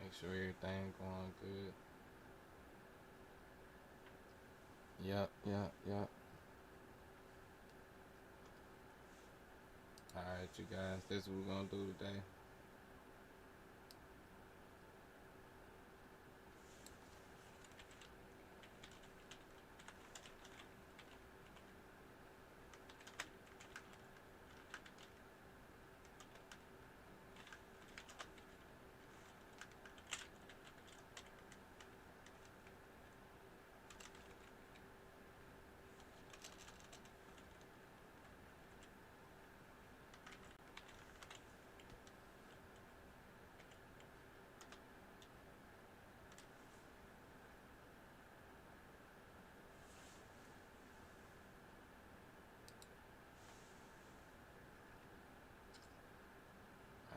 Make sure everything going good. Yep. Alright, you guys, this is what we're gonna do today.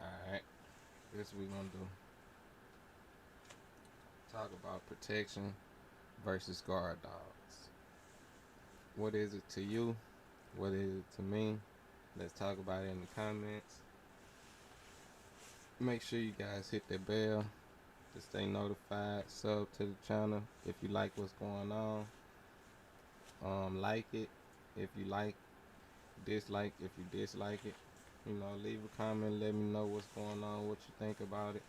Alright, this is what we're gonna do. Talk about protection versus guard dogs. What is it to you? What is it to me? Let's talk about it in the comments. Make sure you guys hit that bell to stay notified. Sub to the channel if you like what's going on. Like it if you like, dislike if you dislike it. Leave a comment, let me know what's going on, what you think about it.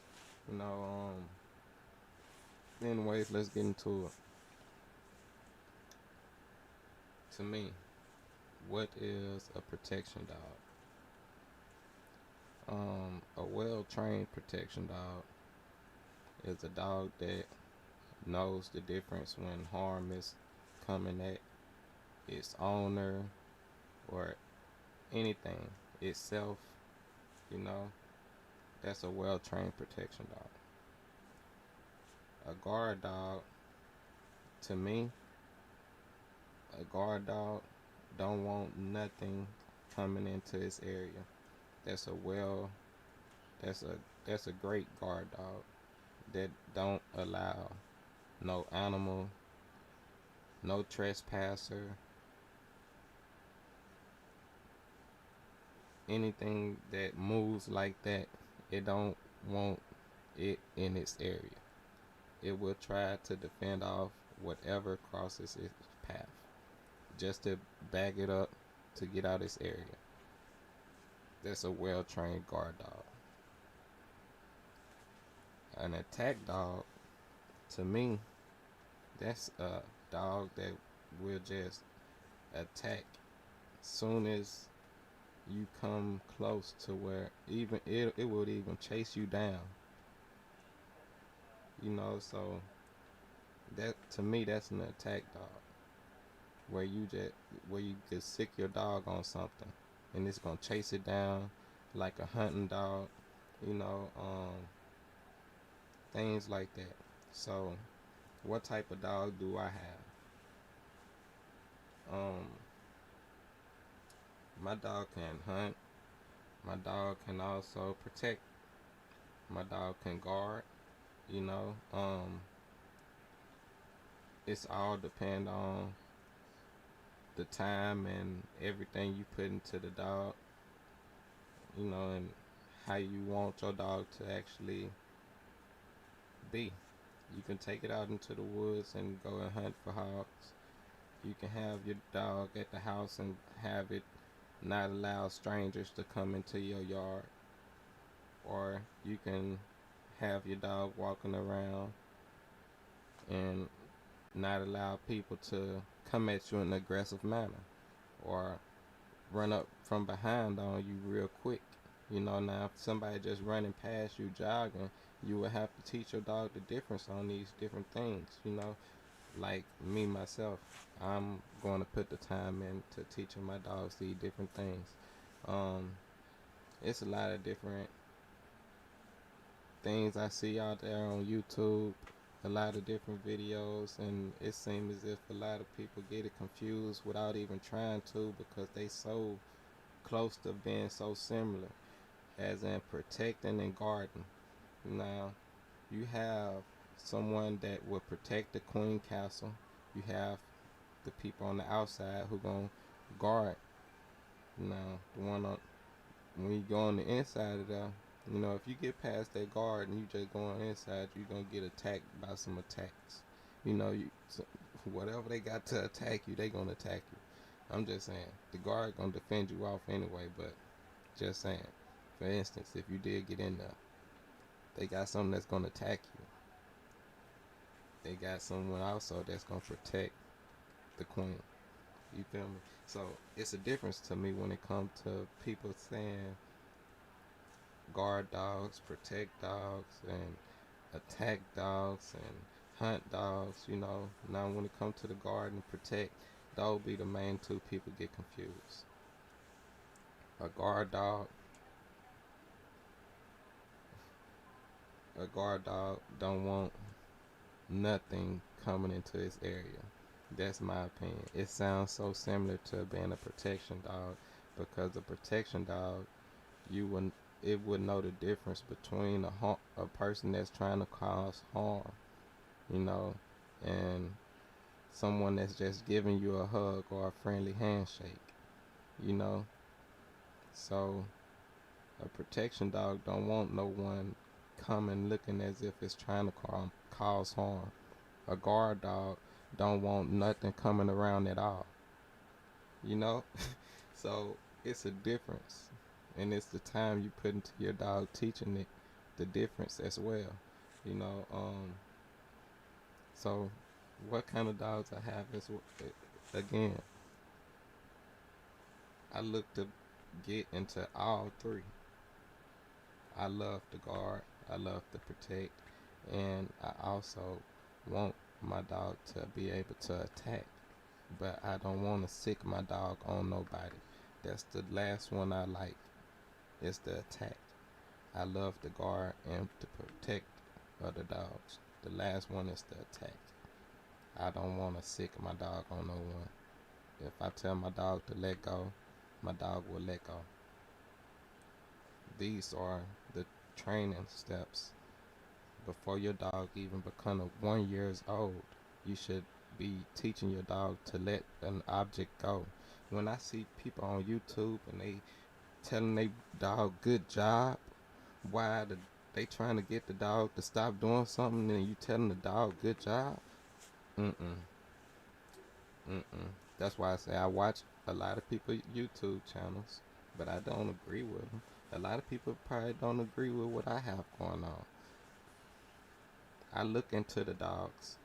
Anyways, let's get into it. To me, what is a protection dog? A well-trained protection dog is a dog that knows the difference when harm is coming at its owner or anything, itself. you know that's a well-trained protection dog. A guard dog, to me, a guard dog don't want nothing coming into its area. That's a well that's a great guard dog that don't allow no animal, no trespasser, anything that moves like that. It don't want it in its area. It will try to defend off whatever crosses its path, just to bag it up to get out its area. That's a well-trained guard dog. An attack dog, to me, that's a dog that will just attack soon as you come close to where even it would even chase you down. So that, to me, that's an attack dog, where you just sick your dog on something and it's gonna chase it down like a hunting dog, you know, things like that. So what type of dog do I have? My dog can hunt. My dog can also protect. My dog can guard. You know, it's all depend on the time and everything you put into the dog. And how you want your dog to actually be. You can take it out into the woods and go and hunt for hogs. You can have your dog at the house and have it not allow strangers to come into your yard. Or you can have your dog walking around and not allow people to come at you in an aggressive manner or run up from behind on you real quick. Now if somebody just running past you jogging, you will have to teach your dog the difference on these different things. Like me myself, I'm going to put the time into teaching my dogs these different things. It's a lot of different things I see out there on YouTube, a lot of different videos, and it seems as if a lot of people get it confused without even trying to, because they so close to being so similar, as in protecting and guarding. Now, you have someone that will protect the queen castle. You have the people on the outside who gonna guard. Now, the one on when you go on the inside of there, You know, if you get past that guard and you just go on inside, you're gonna get attacked by some attacks. You know, whatever they got to attack you, they gonna attack you. I'm just saying, the guard gonna defend you off anyway. But just saying, for instance, if you did get in there, they got something that's gonna attack you. They got someone also that's gonna protect the queen. You feel me? So it's a difference to me when it comes to people saying guard dogs, protect dogs, and attack dogs and hunt dogs. You know, now when it comes to the guard and protect, those be the main two people get confused. A guard dog, a guard dog don't want nothing coming into his area. That's my opinion. It sounds so similar to being a protection dog, because a protection dog, you would it would know the difference between a person that's trying to cause harm, you know, and someone that's just giving you a hug or a friendly handshake, you know. So a protection dog don't want no one coming looking as if it's trying to cause harm. A guard dog don't want nothing coming around at all, you know. So it's a difference, and it's the time you put into your dog teaching it the difference as well, you know. So what kind of dogs I have is, again, I look to get into all three. I love to guard, I love to protect, and I also want my dog to be able to attack. But I don't want to sick my dog on nobody. That's the last one I like, is the attack. I love to guard and to protect other dogs. The last one is the attack. I don't want to sick my dog on no one. If I tell my dog to let go, my dog will let go. These are the training steps before your dog even become 1 year old. You should be teaching your dog to let an object go. When I see people on YouTube and they telling their dog good job, why they trying to get the dog to stop doing something, and you telling the dog good job? Mm-mm. Mm-mm. That's why I say I watch a lot of people YouTube channels, but I don't agree with them. A lot of people probably don't agree with what I have going on. I look into the dogs.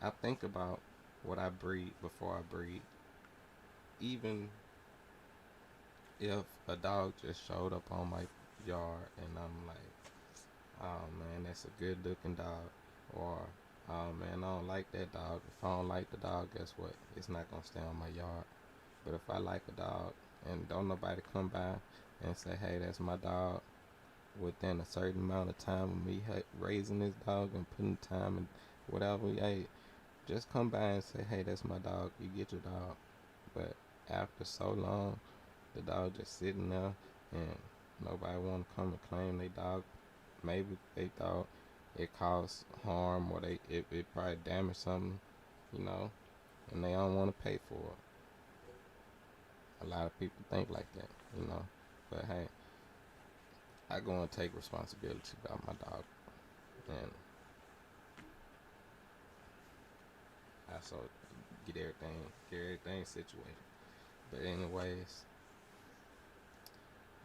I think about what I breed before I breed. Even if a dog just showed up on my yard and I'm like, oh man, that's a good looking dog, or oh man, I don't like that dog. If I don't like the dog, guess what? It's not gonna stay on my yard. But if I like a dog and don't nobody come by and say, hey, that's my dog, within a certain amount of time of me raising this dog and putting time and whatever, hey, just come by and say, hey, that's my dog. You get your dog. But after so long, the dog just sitting there and nobody want to come and claim their dog. Maybe they thought it caused harm, or it probably damaged something, you know, and they don't want to pay for it. A lot of people think like that, you know. But hey, I go and take responsibility about my dog, and I so get everything situated. But anyways,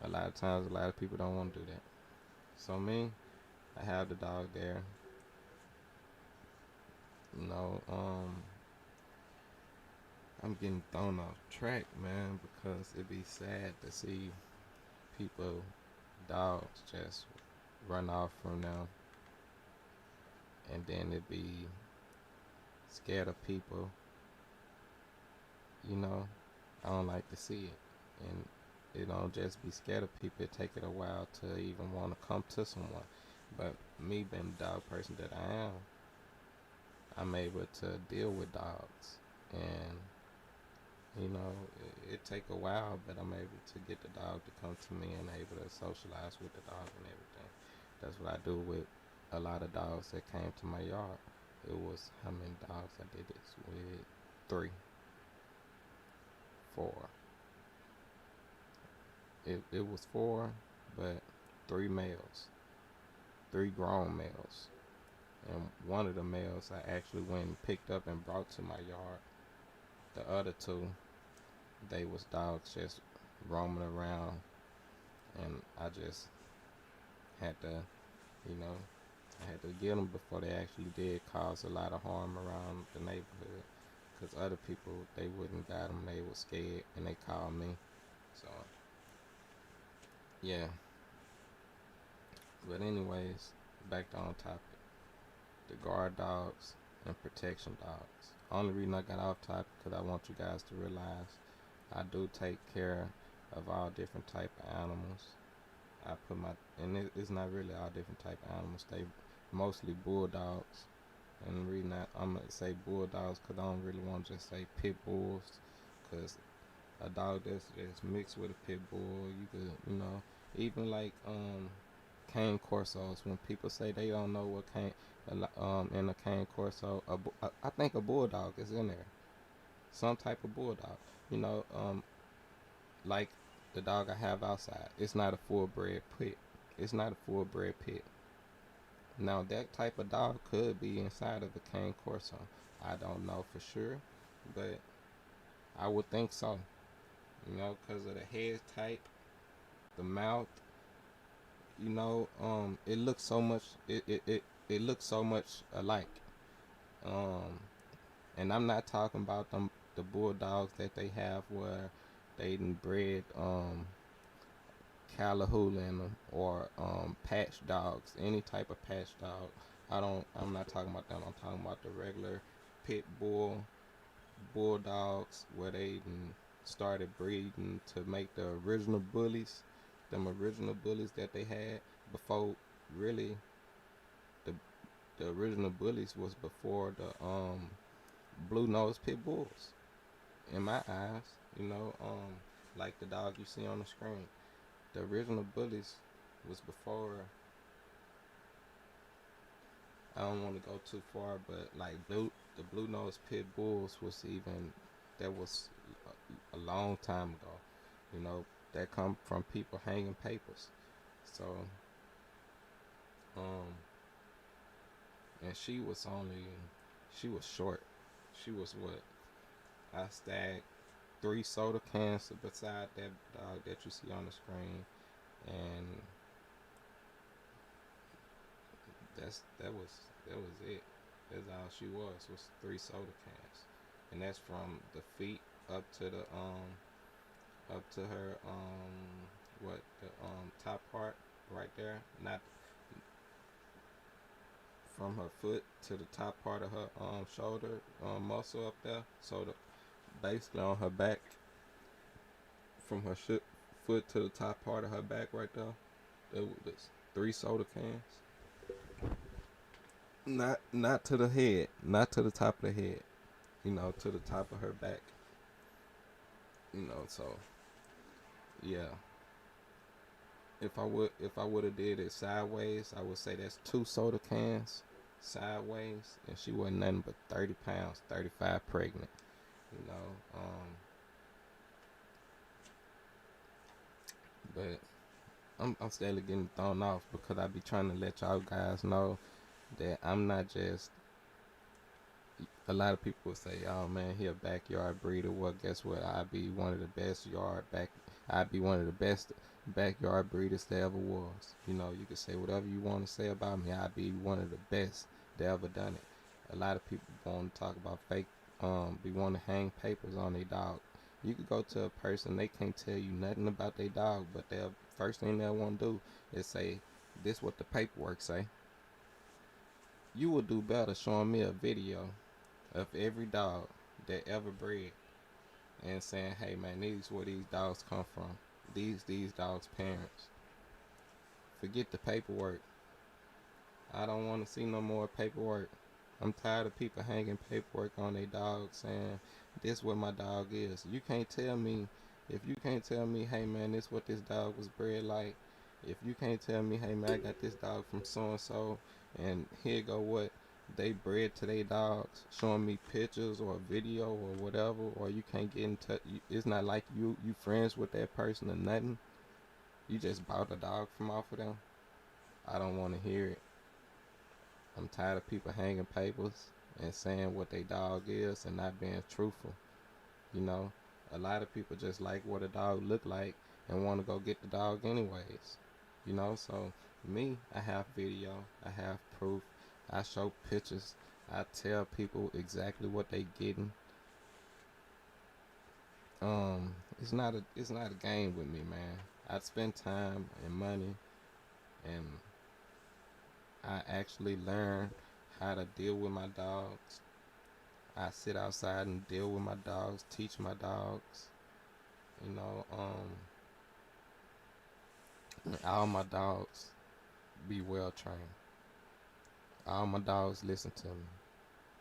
a lot of times a lot of people don't want to do that. So me, I have the dog there. You know, I'm getting thrown off track, man, because it'd be sad to see people, dogs, just run off from them, and then it'd be scared of people. You know, I don't like to see it, and it don't just be scared of people. It take it a while to even want to come to someone. But me being the dog person that I am, I'm able to deal with dogs, and you know, it take a while, but I'm able to get the dog to come to me and able to socialize with the dog and everything. That's what I do with a lot of dogs that came to my yard. It was, how many dogs I did this with? 3, 4. It was 4, but three males, three grown males. And one of the males I actually went and picked up and brought to my yard. The other two, they was dogs just roaming around, and I just had to, you know, I had to get them before they actually did cause a lot of harm around the neighborhood. Because other people, they wouldn't got them, they were scared, and they called me. So, yeah. But anyways, back on topic. The guard dogs and protection dogs. Only reason I got off topic because I want you guys to realize I do take care of all different type of animals. I put my, and it's not really all different type of animals. They mostly bulldogs. And the reason I'm gonna say bulldogs because I don't really want to just say pit bulls, because a dog that's mixed with a pit bull, you could, even like cane corsos. When people say they don't know what cane in a cane corso, I think a bulldog is in there, some type of bulldog. You know, like the dog I have outside, it's not a full bred pit. It's not a full bred pit. Now that type of dog could be inside of the cane corso. I don't know for sure, but I would think so. Because of the head type, the mouth. It looks so much. It looks so much alike. And I'm not talking about the bulldogs that they have where they bred Callahoola in them, or patch dogs, any type of patch dog. I'm not talking about them. I'm talking about the regular pit bulldogs where they started breeding to make the original bullies. Them original bullies that they had before, really, the original bullies was before the blue nosed pit bulls. In my eyes, like the dog you see on the screen. The original bullies was before. I don't want to go too far, but like the blue nosed pit bulls was even, that was a long time ago. That come from people hanging papers. So, and she was short. She was what? I stacked 3 soda cans beside that dog that you see on the screen, and that was it. That's all she was 3 soda cans, and that's from the feet up to the up to her top part right there, not from her foot to the top part of her shoulder muscle up there. So basically on her back, from her foot to the top part of her back right there, there was 3 soda cans. Not to the head, not to the top of the head, to the top of her back. So yeah. If I would have did it sideways, I would say that's 2 soda cans sideways, and she wasn't nothing but 30 pounds, 35 pregnant. But I'm still getting thrown off because I be trying to let y'all guys know that I'm not just. A lot of people say, "Oh man, he a backyard breeder." Well, guess what? I'd be one of the best I'd be one of the best backyard breeders there ever was. You can say whatever you want to say about me. I'd be one of the best that ever done it. A lot of people want to talk about fake, be want to hang papers on their dog. You could go to a person, they can't tell you nothing about their dog, but the first thing they'll want to do is say, "This what the paperwork say." You would do better showing me a video of every dog that ever bred and saying, "Hey man, these where these dogs come from. These dogs' parents." Forget the paperwork. I don't want to see no more paperwork. I'm tired of people hanging paperwork on their dogs saying, "This what my dog is." You can't tell me, if you can't tell me, "Hey man, this what this dog was bred like." If you can't tell me, "Hey man, I got this dog from so and so, and here go what they bred to their dogs," showing me pictures or video or whatever, or you can't get in touch. It's not like you friends with that person or nothing. You just bought a dog from off of them. I don't want to hear it. I'm tired of people hanging papers and saying what their dog is and not being truthful. You know, a lot of people just like what a dog look like and want to go get the dog anyways. You know, so me, I have video, I have proof, I show pictures, I tell people exactly what they getting. It's not a game with me, man. I spend time and money, and I actually learn how to deal with my dogs. I sit outside and deal with my dogs, teach my dogs. You know, all my dogs be well trained. All my dogs listen to me.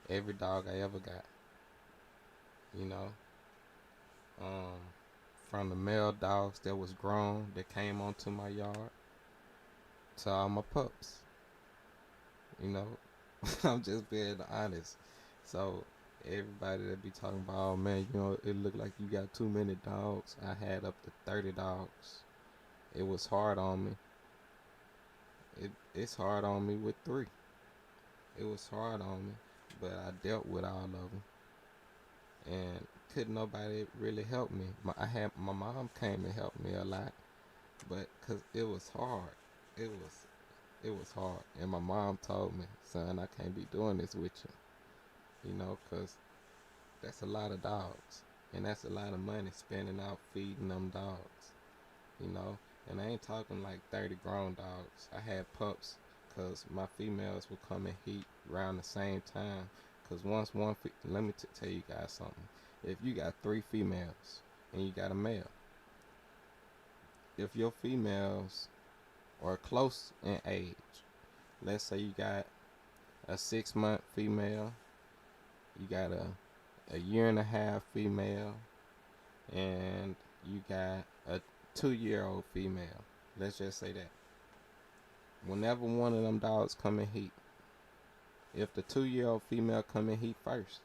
Every dog I ever got. You know, um, from the male dogs that was grown that came onto my yard to all my pups. You know, I'm just being honest. So everybody that be talking about, oh man, you know, it looked like you got too many dogs. I had up to 30 dogs. It was hard on me. It's hard on me with 3. It was hard on me, but I dealt with all of them, and couldn't nobody really help me. My mom came and helped me a lot, but cause it was hard. It was hard, and my mom told me, son, I can't be doing this with you. You know, cause that's a lot of dogs, and that's a lot of money spending out feeding them dogs. You know, and I ain't talking like 30 grown dogs. I had pups, cause my females would come in heat around the same time. Cause let me tell you guys something. If you got 3 females and you got a male, if your females are close in age, let's say you got a 6-month female, you got a year and a half female, and you got a 2-year-old female. Let's just say that. Whenever one of them dogs come in heat, if the 2-year-old female come in heat first,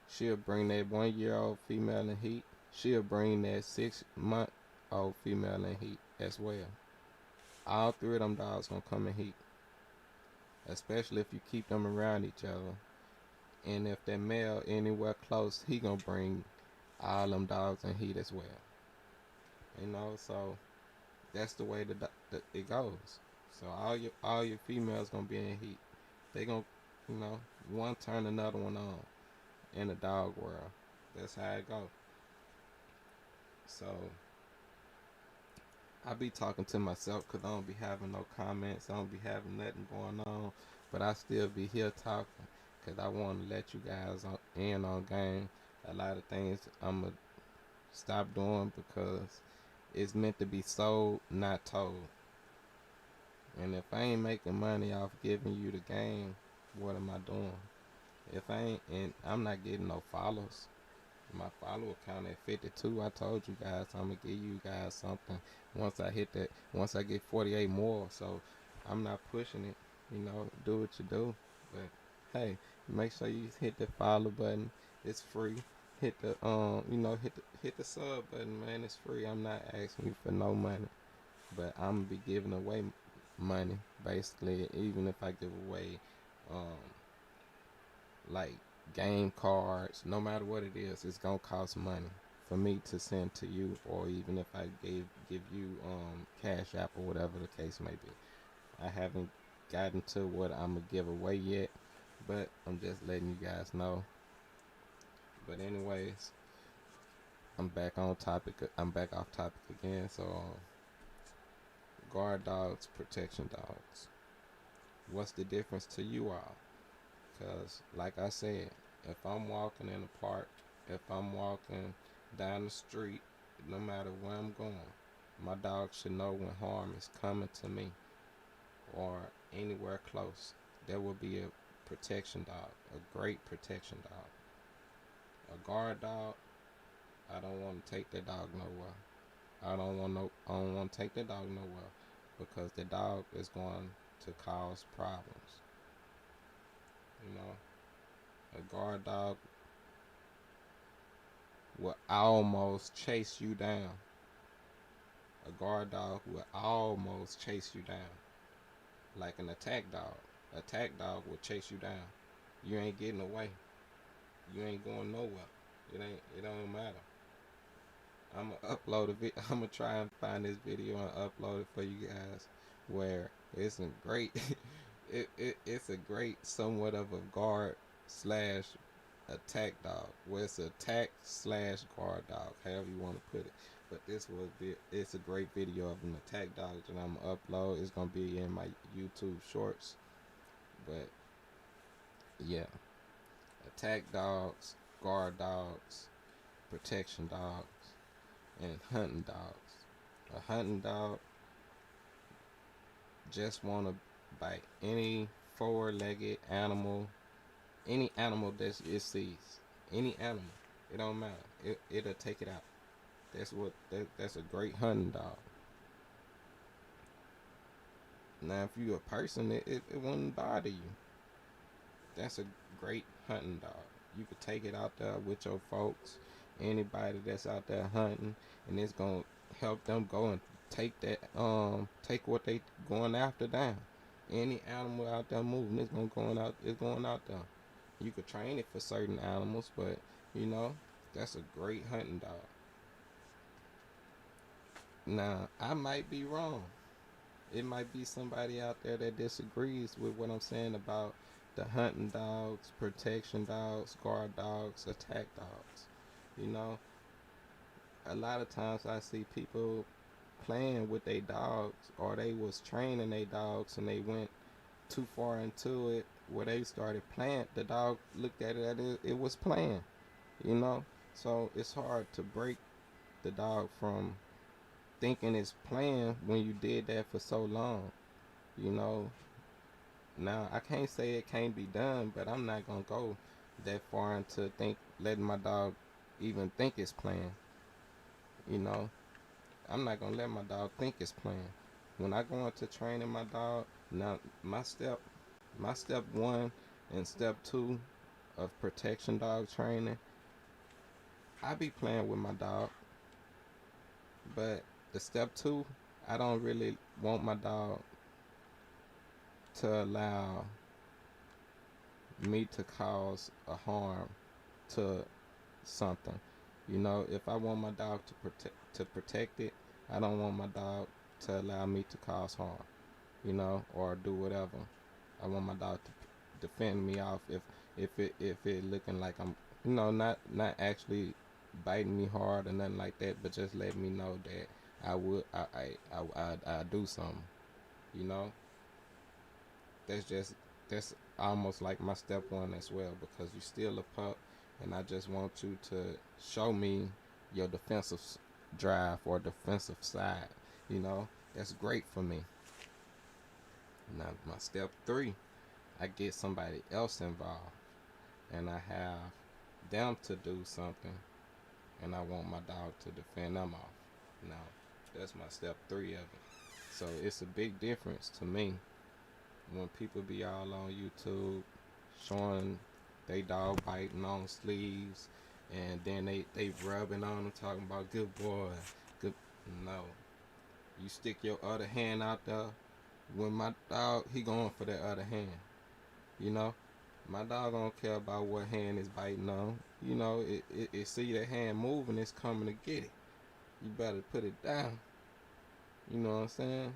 she'll bring that 1-year-old female in heat. She'll bring that 6-month-old female in heat as well. All 3 of them dogs gonna come in heat, especially if you keep them around each other. And if that male anywhere close, he gonna bring all them dogs in heat as well. You know, so that's the way it goes. So all your females gonna be in heat. They gonna, one turn another one on in the dog world. That's how it goes. So I be talking to myself because I don't be having no comments. I don't be having nothing going on, but I still be here talking because I want to let you guys in on game. A lot of things I'ma stop doing because it's meant to be sold, not told. And if I ain't making money off giving you the game, what am I doing? If I ain't, and I'm not getting no follows. My follower count at 52. I told you guys I'm gonna give you guys something once I hit that. Once I get 48 more. So I'm not pushing it. Do what you do. But hey, make sure you hit the follow button. It's free. Hit the hit the sub button, man. It's free. I'm not asking you for no money, but I'm gonna be giving away money basically. Even if I give away um like game cards, no matter what it is, it's gonna cost money for me to send to you, or even if I give you cash app or whatever the case may be. I haven't gotten to what I'm gonna give away yet, but I'm just letting you guys know. But anyways, I'm back on topic. I'm back off topic again. So guard dogs, protection dogs. What's the difference to you all? Because like I said, if I'm walking in the park, if I'm walking down the street, no matter where I'm going, my dog should know when harm is coming to me or anywhere close. There will be a protection dog, a great protection dog. A guard dog, I don't want to take that dog nowhere. I don't want to take that dog nowhere because the dog is going to cause problems. A guard dog will almost chase you down A guard dog will almost chase you down, like an attack dog. Attack dog will chase you down. You ain't getting away. You ain't going nowhere. It don't matter. I'm gonna upload a video. I'm gonna try and find this video and upload it for you guys, where it's a great, it's a great somewhat of a guard slash attack dog, where it's attack slash guard dog, however you want to put it. But it's a great video of an attack dog that I'm gonna upload. It's gonna be in my YouTube shorts. But yeah, attack dogs, guard dogs, protection dogs, and hunting dogs. A hunting dog just want to bite any four-legged animal, any animal that it sees, any animal. It don't matter. It'll take it out. That's a great hunting dog. Now, if you a person, it wouldn't bother you. That's a great hunting dog. You could take it out there with your folks, anybody that's out there hunting, and it's gonna help them go and take what they going after down. Any animal out there moving, it's going out there. You could train it for certain animals, but that's a great hunting dog. Now, I might be wrong. It might be somebody out there that disagrees with what I'm saying about the hunting dogs, protection dogs, guard dogs, attack dogs. A lot of times I see people playing with their dogs, or they was training their dogs and they went too far into it where they started playing. The dog looked at it as it was playing, So it's hard to break the dog from thinking it's playing when you did that for so long. Now I can't say it can't be done, but I'm not gonna go that far into letting my dog even think it's playing. I'm not gonna let my dog think it's playing. When I go into training my dog, now my step 1 and step 2 of protection dog training, I be playing with my dog. But the step 2, I don't really want my dog to allow me to cause a harm to something. If I want my dog to protect it, I don't want my dog to allow me to cause harm, or do whatever. I want my dog to defend me off if it looking like I'm, not actually biting me hard or nothing like that, but just let me know that I do something. That's almost like my step 1 as well, because you still a pup, and I just want you to show me your defensive drive or defensive side. That's great for me. Now my step 3, I get somebody else involved, and I have them to do something, and I want my dog to defend them off. Now that's my step 3 of it. So it's a big difference to me when people be all on YouTube showing they dog biting on sleeves, and then they rubbing on them talking about good boy, good. No, you stick your other hand out there. When my dog, he going for that other hand. My dog don't care about what hand is biting on. It see that hand moving, it's coming to get it. You better put it down. You know what I'm saying?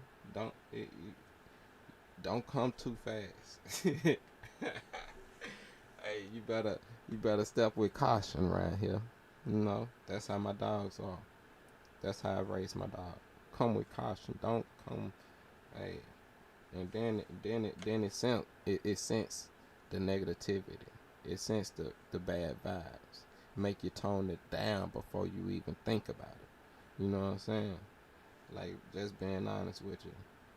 Don't come too fast. Hey, you better step with caution right here. That's how my dogs are. That's how I raise my dog. Come with caution. Don't come. Hey, and then it sense the negativity. It sense the bad vibes. Make you tone it down before you even think about it. You know what I'm saying? Like, just being honest with you.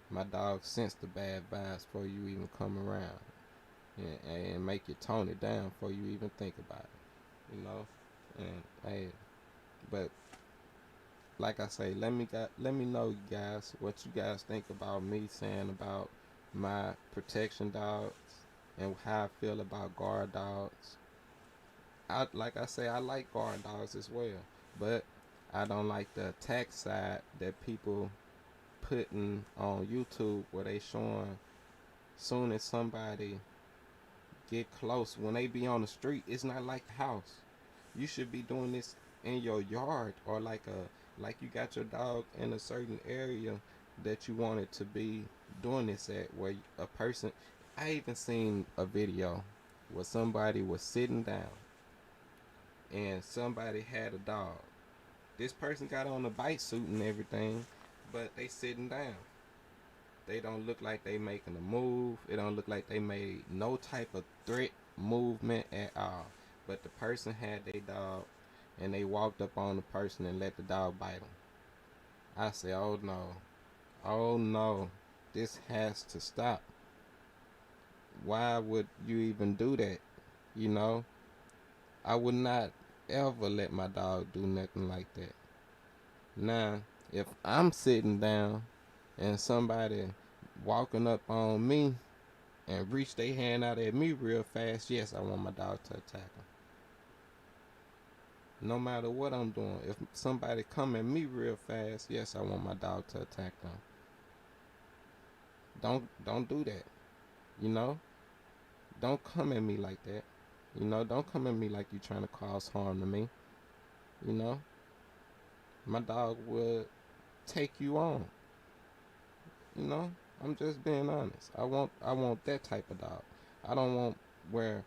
My dog sense the bad vibes before you even come around. And make you tone it down before you even think about it. And hey, but like I say, let me know, you guys, what you guys think about me saying about my protection dogs and how I feel about guard dogs. Like I say, I like guard dogs as well, but I don't like the attack side that people putting on YouTube where they showing soon as somebody get close, when they be on the street, it's not like the house. You should be doing this in your yard, or like you got your dog in a certain area that you want it to be doing this at, where a person, I even seen a video where somebody was sitting down and somebody had a dog. This person got on a bite suit and everything, but they sitting down. They don't look like they making a move. It don't look like they made no type of threat movement at all. But the person had their dog, and they walked up on the person and let the dog bite them. I said, oh no, oh no, this has to stop. Why would you even do that? You know, I would not ever let my dog do nothing like that. Now, if I'm sitting down and somebody walking up on me and reach their hand out at me real fast, yes, I want my dog to attack them. No matter what I'm doing, if somebody come at me real fast, yes, I want my dog to attack them. Don't do that. You know, don't come at me like that. You know, don't come at me like you trying to cause harm to me. You know, my dog would take you on. You know, I'm just being honest. I want that type of dog. I don't want where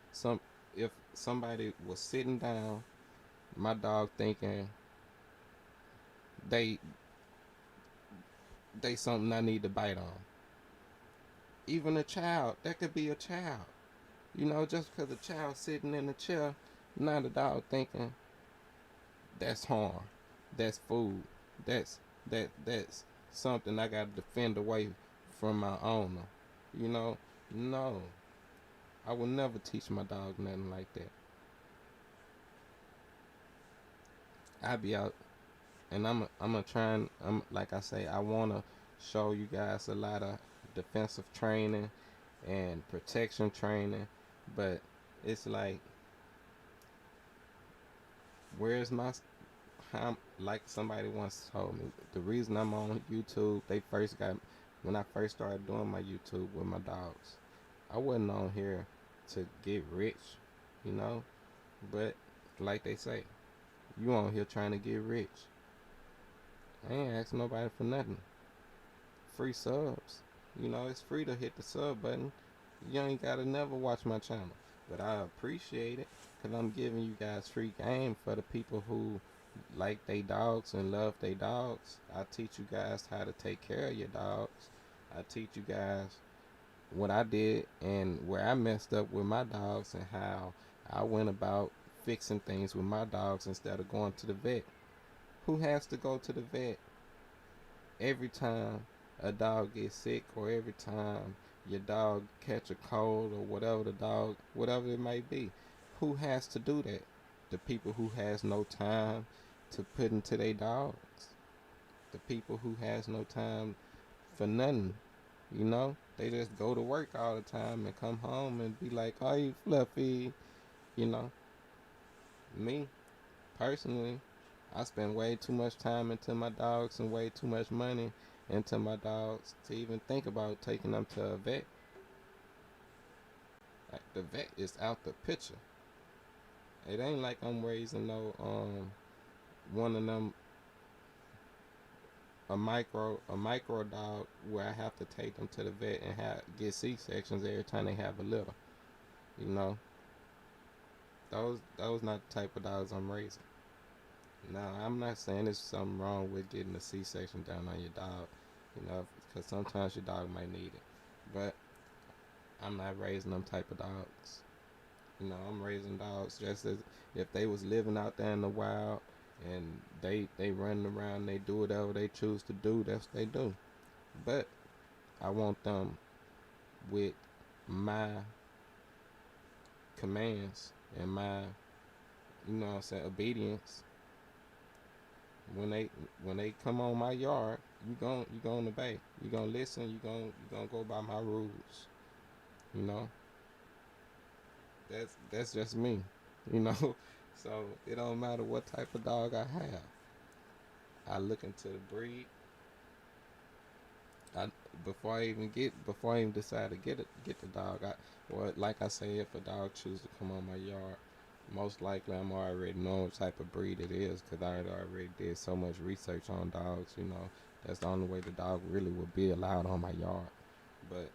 if somebody was sitting down, my dog thinking they something I need to bite on. Even a child, that could be a child. You know, just because a child sitting in a chair, not a dog thinking that's harm, that's food, that's something I gotta defend away from my owner. You know, no, I will never teach my dog nothing like that. I be out, and I'm a trying. I'm like I say, I wanna show you guys a lot of defensive training and protection training, but it's like, where's my how, like somebody once told me, the reason I'm on YouTube, when I first started doing my YouTube with my dogs, I wasn't on here to get rich, you know, but like they say, you on here trying to get rich. I ain't asking nobody for nothing. Free subs. You know, it's free to hit the sub button. You ain't gotta never watch my channel. But I appreciate it, because I'm giving you guys free game for the people who like they dogs and love they dogs. I teach you guys how to take care of your dogs. I teach you guys what I did and where I messed up with my dogs, and how I went about fixing things with my dogs instead of going to the vet. Who has to go to the vet every time a dog gets sick, or every time your dog catch a cold, or whatever it may be? Who has to do that? The people who has no time to put into their dogs. The people who has no time for nothing. You know, they just go to work all the time and come home and be like, "Oh, you fluffy." You know, me personally, I spend way too much time into my dogs and way too much money into my dogs to even think about taking them to a vet. Like, the vet is out the picture. It ain't like I'm raising no one of them, a micro dog where I have to take them to the vet and get C-sections every time they have a litter. You know, those not the type of dogs I'm raising. Now, I'm not saying there's something wrong with getting a C-section done on your dog, you know, because sometimes your dog might need it. But I'm not raising them type of dogs. You know, I'm raising dogs just as if they was living out there in the wild, and they running around, they do whatever they choose to do, that's what they do. But I want them with my commands and my, you know what I'm saying, obedience. When they come on my yard, you gonna obey. You gonna listen. You gonna go by my rules. You know. That's just me. You know. So it don't matter what type of dog I have. I look into the breed. I before I even decide to get the dog. Well, like I say, if a dog chooses to come on my yard, most likely I'm already knowing what type of breed it is, because I already did so much research on dogs. That's the only way the dog really would be allowed on my yard. But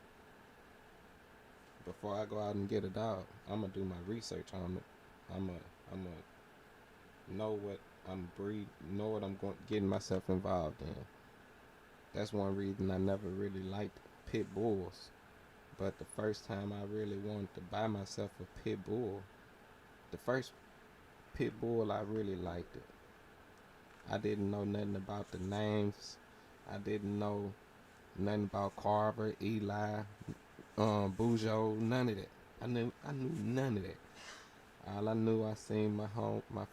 before I go out and get a dog, I'm gonna do my research on it. I'm gonna know what know what I'm going getting myself involved in. That's one reason I never really liked pit bulls. But the first time I really wanted to buy myself a pit bull, the first pit bull I really liked it. I didn't know nothing about the names. I didn't know nothing about Carver, Eli, Bujo, none of that. I knew none of that. All I knew, I seen my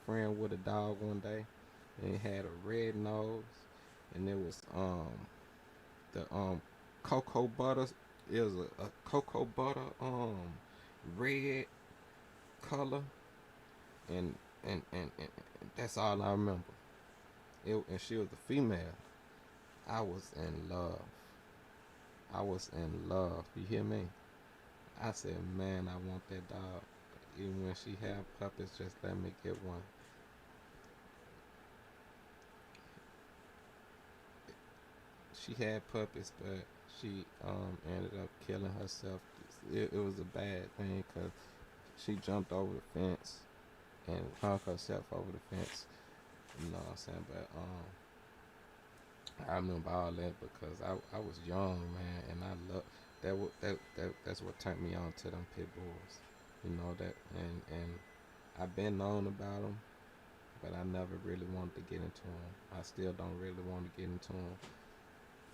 friend with a dog one day, and it had a red nose, and it was the cocoa butter. It was a cocoa butter red color, and and that's all I remember. And she was a female. I was in love. I was in love. You hear me? I said, man, I want that dog. Even when she have puppies, just let me get one. She had puppies, but she ended up killing herself. It was a bad thing, because she jumped over the fence and hung herself over the fence. You know what I'm saying? But I remember all that because I was young, man, and I love that's what turned me on to them pit bulls. That, and I've been known about them, but I never really wanted to get into them. I still don't really want to get into them,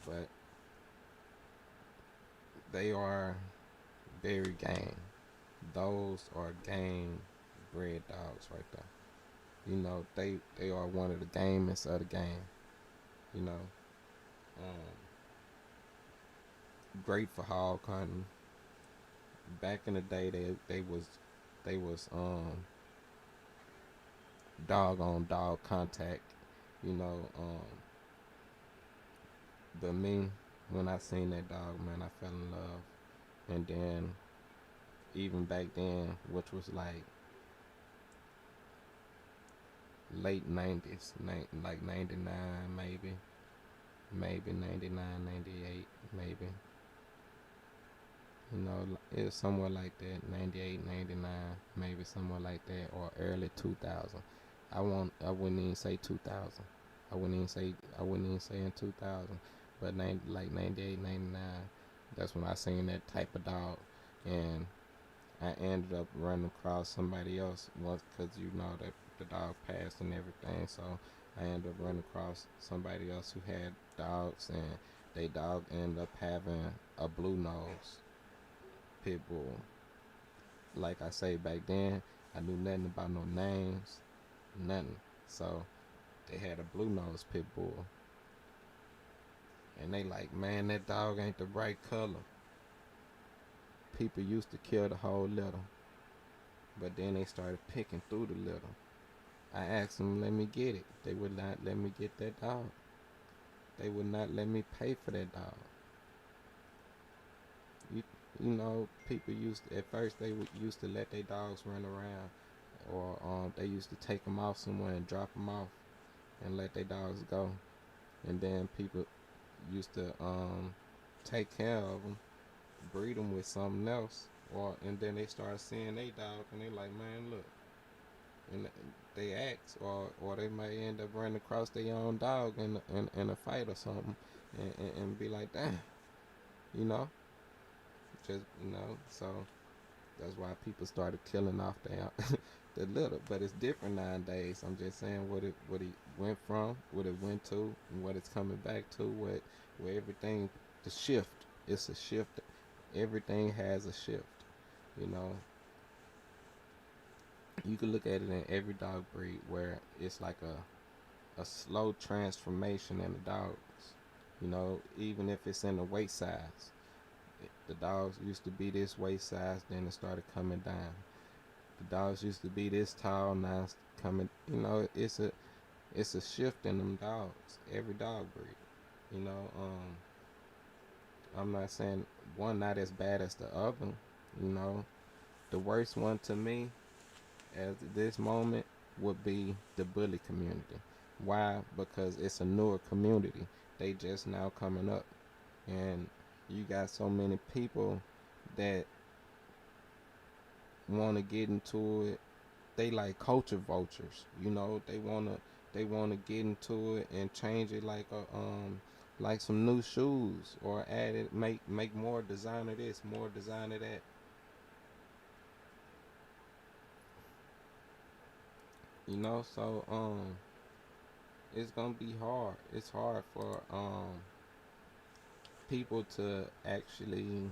but they are very game. Those are game bred dogs right there. They are one of the gamest of the game. You know, um, great for hog hunting. Back in the day, they was dog on dog contact. You know, but me, when I seen that dog, man, I fell in love. And then even back then, which was like late 90s, like 99 maybe 99, 98 maybe. It was somewhere like that, 98, 99, maybe somewhere like that, or early 2000. I wouldn't even say 2000. I wouldn't even say in 2000, but like 98, 99. That's when I seen that type of dog, and I ended up running across somebody else once, because that the dog passed and everything. So I ended up running across somebody else who had dogs, and they dog ended up having a blue nose pit bull. Like I say, back then I knew nothing about no names, nothing. So they had a blue nose pit bull, and they like, man, that dog ain't the right color. People used to kill the whole litter, but then they started picking through the litter. I asked them, let me get it. They would not let me get that dog. They would not let me pay for that dog. People at first they used to let their dogs run around, or they used to take them off somewhere and drop them off and let their dogs go. And then people used to take care of them, breed them with something else, and then they start seeing their dog and they like, man, look, and they ask, or they might end up running across their own dog in a fight or something, and be like, damn, you know, so that's why people started killing off the litter. But it's different nowadays. I'm just saying what it went from, what it went to, and what it's coming back to. Where everything, the shift, it's a shift. Everything has a shift. You know, you can look at it in every dog breed where it's like a slow transformation in the dogs. Even if it's in the weight size. The dogs used to be this waist size, then it started coming down. The dogs used to be this tall, now it's coming. it's a shift in them dogs. Every dog breed, you know. I'm not saying one not as bad as the other. You know, the worst one to me at this moment would be the bully community. Why? Because it's a newer community. They just now coming up, and you got so many people that want to get into it. They like culture vultures. You know, they wanna get into it and change it like some new shoes, or add it, make more designer this, more designer that. You know, so it's gonna be hard. It's hard for people to actually.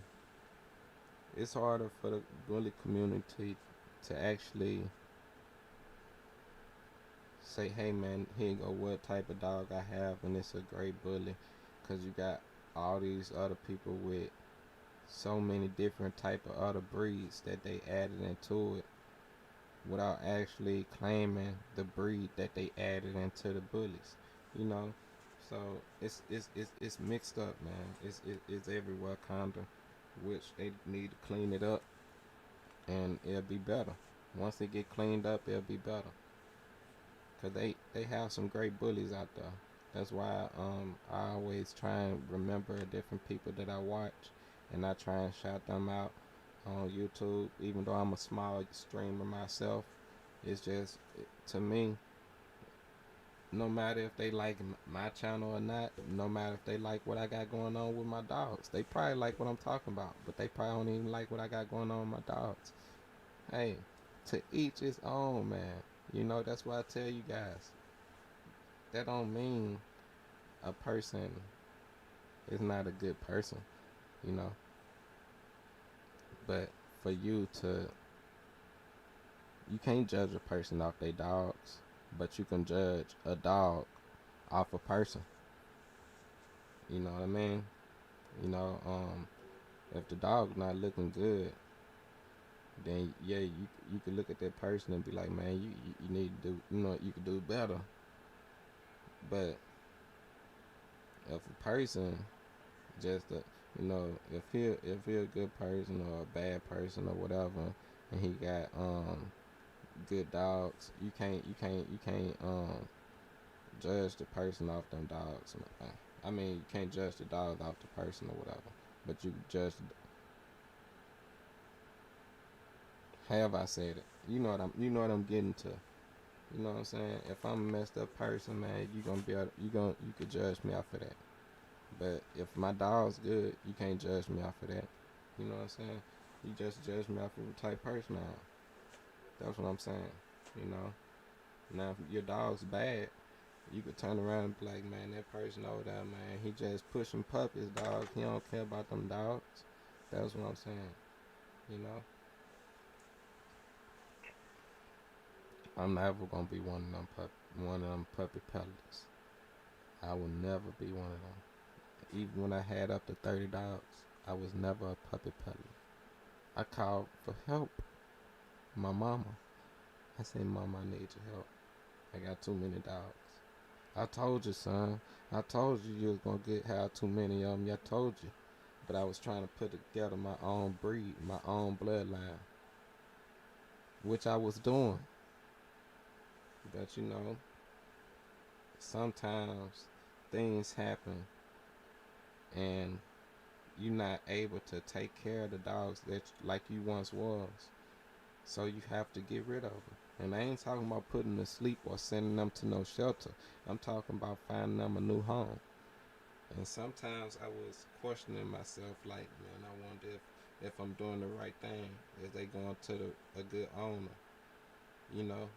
It's harder for the bully community to actually say, hey man, here you go, what type of dog I have, and it's a great bully, because you got all these other people with so many different type of other breeds that they added into it without actually claiming the breed that they added into the bullies, you know. So it's mixed up, man. It's everywhere kinda, which they need to clean it up, and it'll be better. Once it get cleaned up, it'll be better. Cause they have some great bullies out there. That's why I always try and remember different people that I watch, and I try and shout them out on YouTube. Even though I'm a small streamer myself, it's just, to me, no matter if they like my channel or not, no matter if they like what I got going on with my dogs, they probably like what I'm talking about, but they probably don't even like what I got going on with my dogs. Hey, to each his own, man. You know, that's why I tell you guys, that don't mean a person is not a good person, you know. But for you to, you can't judge a person off their dogs, but you can judge a dog off a person. You know what I mean? You know, if the dog's not looking good, then yeah, you could look at that person and be like, man, you need to do, you know, you could do better. But if a person just you know, if he a good person or a bad person or whatever, and he got good dogs, you can't judge the person off them dogs. I mean, you can't judge the dog off the person or whatever, but you judge. Have I said it? You know what I'm getting to. You know what I'm saying? If I'm a messed up person, man, you could judge me off of that. But if my dog's good, you can't judge me off of that. You know what I'm saying? You just judge me off of the type of person I am. That's what I'm saying. You know. Now, if your dog's bad, you could turn around and be like, man, that person over there, man, he just pushing puppies, dog. He don't care about them dogs. That's what I'm saying. You know. I'm never gonna be one of them puppy peddlers. I will never be one of them. Even when I had up to 30 dogs, I was never a puppy peddler. I called for help. My mama. I said, Mama, I need your help. I got too many dogs. I told you, son. I told you was gonna have too many of them. I told you. But I was trying to put together my own breed, my own bloodline, which I was doing. But you know, sometimes things happen and you're not able to take care of the dogs that like you once was. So you have to get rid of them. And I ain't talking about putting them to sleep or sending them to no shelter. I'm talking about finding them a new home. And sometimes I was questioning myself, like, man, I wonder if I'm doing the right thing. Is they going to a good owner? You know,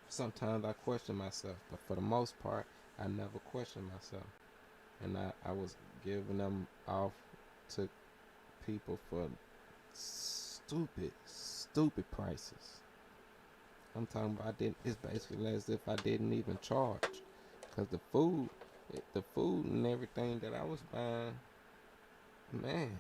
sometimes I question myself, but for the most part, I never question myself. And I was giving them off to people for stupid prices. I'm talking about it's basically as if I didn't even charge, cause the food and everything that I was buying, man,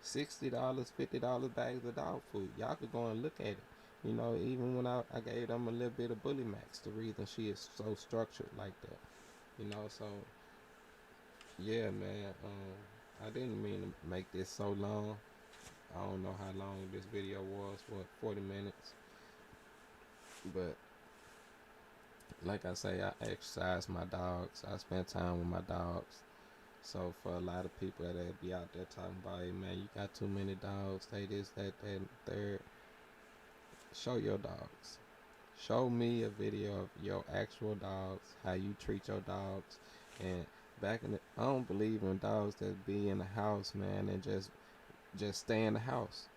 $60, $50 bags of dog food. Y'all could go and look at it. You know, even when I gave them a little bit of bully max, the reason she is so structured like that. You know, so yeah, man. I didn't mean to make this so long. I don't know how long this video was. What, 40 minutes? But like I say, I exercise my dogs. I spend time with my dogs. So for a lot of people that be out there talking about, hey man, you got too many dogs, they this, that, and third. Show your dogs. Show me a video of your actual dogs, how you treat your dogs. And back in the, I don't believe in dogs that be in the house, man, and just stay in the house.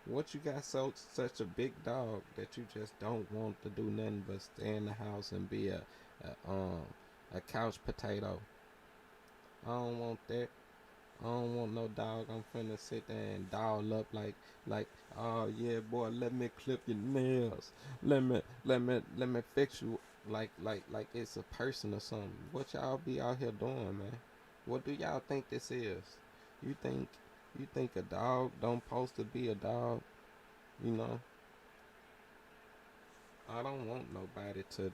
What you got such a big dog that you just don't want to do nothing but stay in the house and be a couch potato? I don't want that. I don't want no dog. I'm finna sit there and doll up like oh yeah boy, let me clip your nails. Let me fix you like it's a person or something. What y'all be out here doing, man? What do y'all think this is? You think a dog don't supposed to be a dog? You know? I don't want nobody to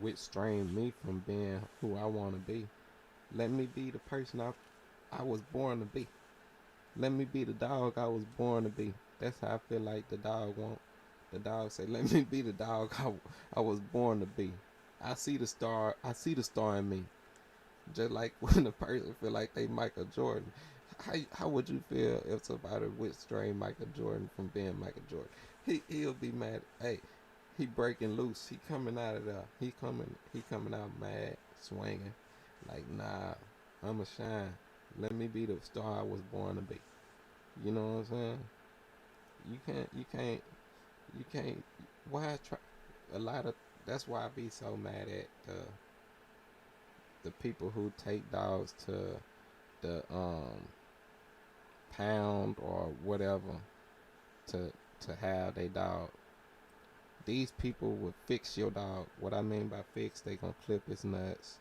restrain me from being who I wanna be. Let me be the person I was born to be. Let me be the dog I was born to be. That's how I feel like the dog want. The dog say, "Let me be the dog I was born to be." I see the star. I see the star in me. Just like when a person feel like they Michael Jordan. How would you feel if somebody would strain Michael Jordan from being Michael Jordan? He'll be mad. Hey, he breaking loose. He coming out of there. He coming out mad, swinging. Like nah, I'ma shine. Let me be the star I was born to be. You know what I'm saying? You can't. Why try? A lot of that's why I be so mad at the people who take dogs to the pound or whatever to have their dog. These people would fix your dog. What I mean by fix, they gonna clip his nuts.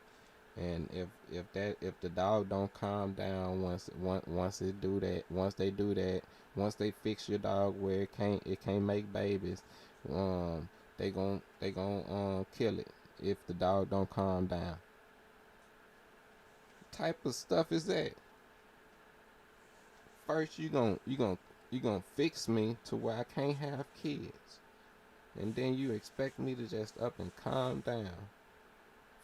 And if the dog don't calm down once they do that, once they fix your dog where it can't make babies, they gon' kill it if the dog don't calm down. What type of stuff is that? First you gonna fix me to where I can't have kids, and then you expect me to just up and calm down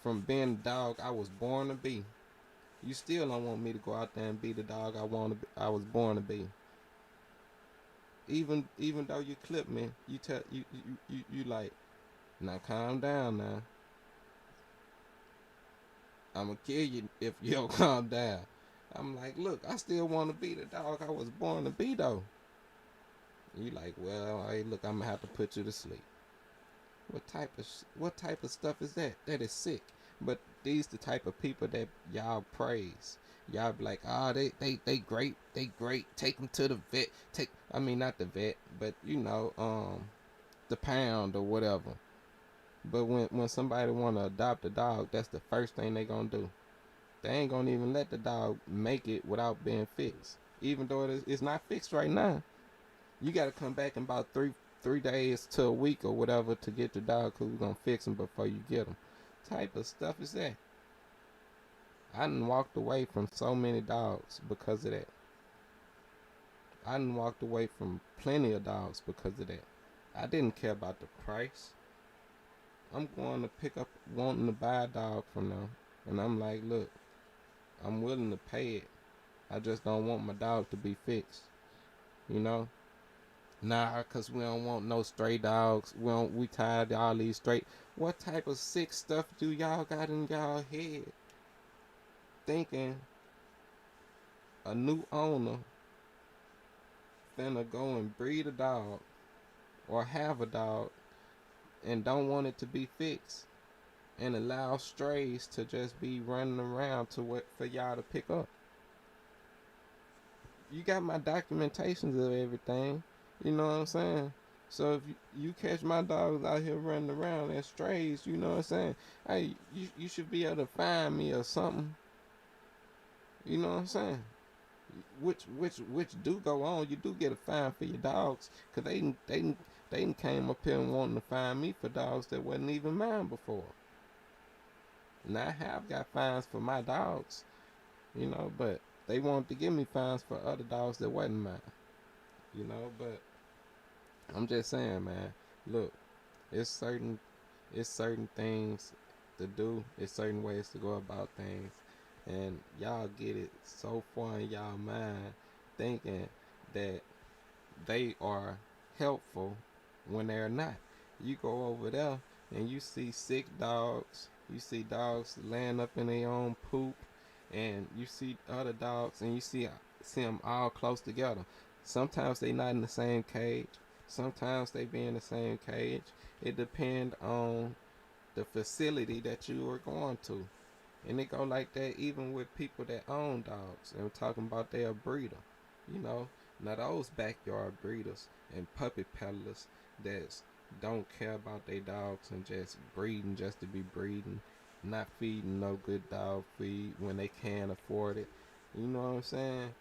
from being the dog I was born to be. You still don't want me to go out there and be the dog I was born to be. Even though you clip me, you like, now calm down now. I'ma kill you if you don't calm down. I'm like, look, I still want to be the dog I was born to be though. You like, well, hey, look, I'm gonna have to put you to sleep. What type of stuff is that? That is sick. But these the type of people that y'all praise. Y'all be like, oh, they great, Take them to the vet. I mean not the vet, but you know, the pound or whatever. But when somebody wanna adopt a dog, that's the first thing they gonna do. They ain't gonna even let the dog make it without being fixed. Even though it's not fixed right now. You gotta come back in about three days to a week or whatever to get the dog, because we're gonna fix him before you get him. Type of stuff is that? I done walked away from so many dogs because of that. I done walked away from plenty of dogs because of that. I didn't care about the price. I'm going to pick up wanting to buy a dog from them, and I'm like, look, I'm willing to pay it. I just don't want my dog to be fixed. You know? Nah, cause we don't want no stray dogs. We tired of all these stray. What type of sick stuff do y'all got in y'all head? Thinking a new owner finna go and breed a dog or have a dog and don't want it to be fixed and allow strays to just be running around for y'all to pick up. You got my documentations of everything. You know what I'm saying? So if you catch my dogs out here running around as strays, you know what I'm saying? Hey, you should be able to find me or something. You know what I'm saying? which do go on. You do get a fine for your dogs, cause they came up here and wanting to fine me for dogs that wasn't even mine before. Now I have got fines for my dogs, but they wanted to give me fines for other dogs that wasn't mine, But I'm just saying, man. Look, it's certain it's certain things to do. It's certain ways to go about things, and y'all get it so far in y'all mind thinking that they are helpful when they're not. You go over there and you see sick dogs. You see dogs laying up in their own poop, and you see other dogs, and you see them all close together. Sometimes they not in the same cage. Sometimes they be in the same cage. It depends on the facility that you are going to. And it go like that even with people that own dogs. And we're talking about their breeder. You know, now those backyard breeders and puppy peddlers that don't care about their dogs and just breeding just to be breeding, not feeding no good dog feed when they can't afford it. You know what I'm saying?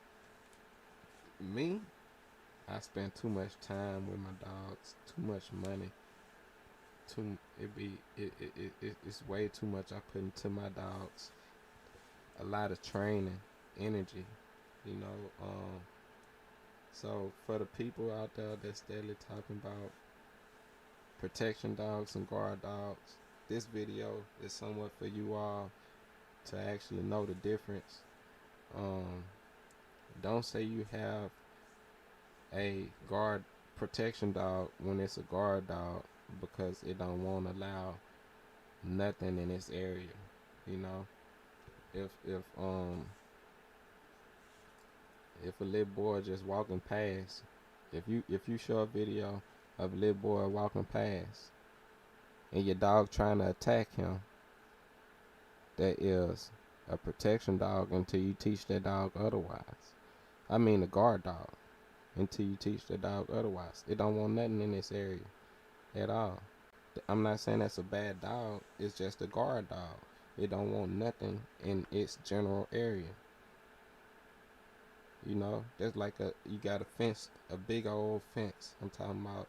Me, I spend too much time with my dogs, too much money. It's way too much I put into my dogs. A lot of training, energy, you know. So for the people out there that's steadily talking about protection dogs and guard dogs, this video is somewhat for you all to actually know the difference. Don't say you have a guard protection dog when it's a guard dog, because it don't want to allow nothing in this area. You know, if a little boy just walking past, if you show a video of a little boy walking past and your dog trying to attack him, that is a protection dog until you teach that dog otherwise. I mean a guard dog until you teach the dog otherwise. It don't want nothing in this area at all. I'm not saying that's a bad dog. It's just a guard dog. It don't want nothing in its general area. You know, there's like you got a fence, a big old fence. I'm talking about,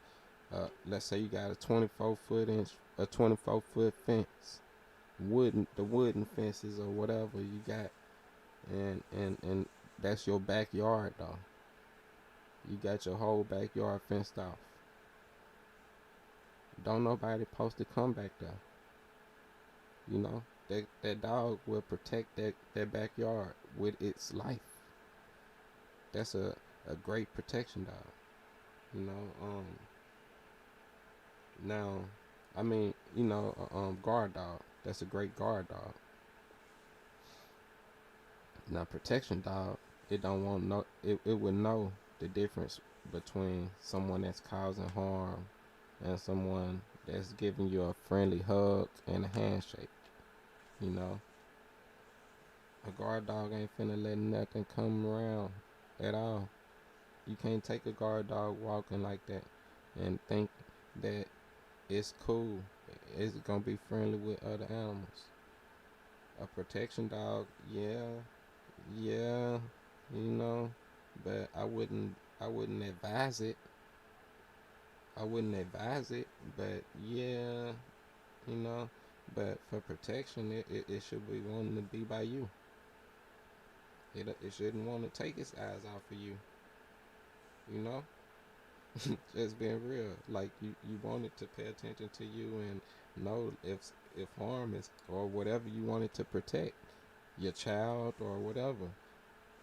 let's say you got a 24-foot fence, the wooden fences or whatever you got, and that's your backyard though. You got your whole backyard fenced off. Don't nobody supposed to come back there. You know, that dog will protect that backyard with its life. That's a great protection dog. You know, now, I mean, guard dog. That's a great guard dog. Now, protection dog, it don't want no. It would know the difference between someone that's causing harm and someone that's giving you a friendly hug and a handshake. You know, a guard dog ain't finna let nothing come around at all. You can't take a guard dog walking like that and think that it's cool. It's gonna be friendly with other animals. A protection dog, yeah, but I wouldn't advise it. But yeah, but for protection, it should be wanting to be by you. It shouldn't want to take its eyes off of you. You know, just being real. Like you want it to pay attention to you and know if harm is or whatever you want it to protect, your child or whatever.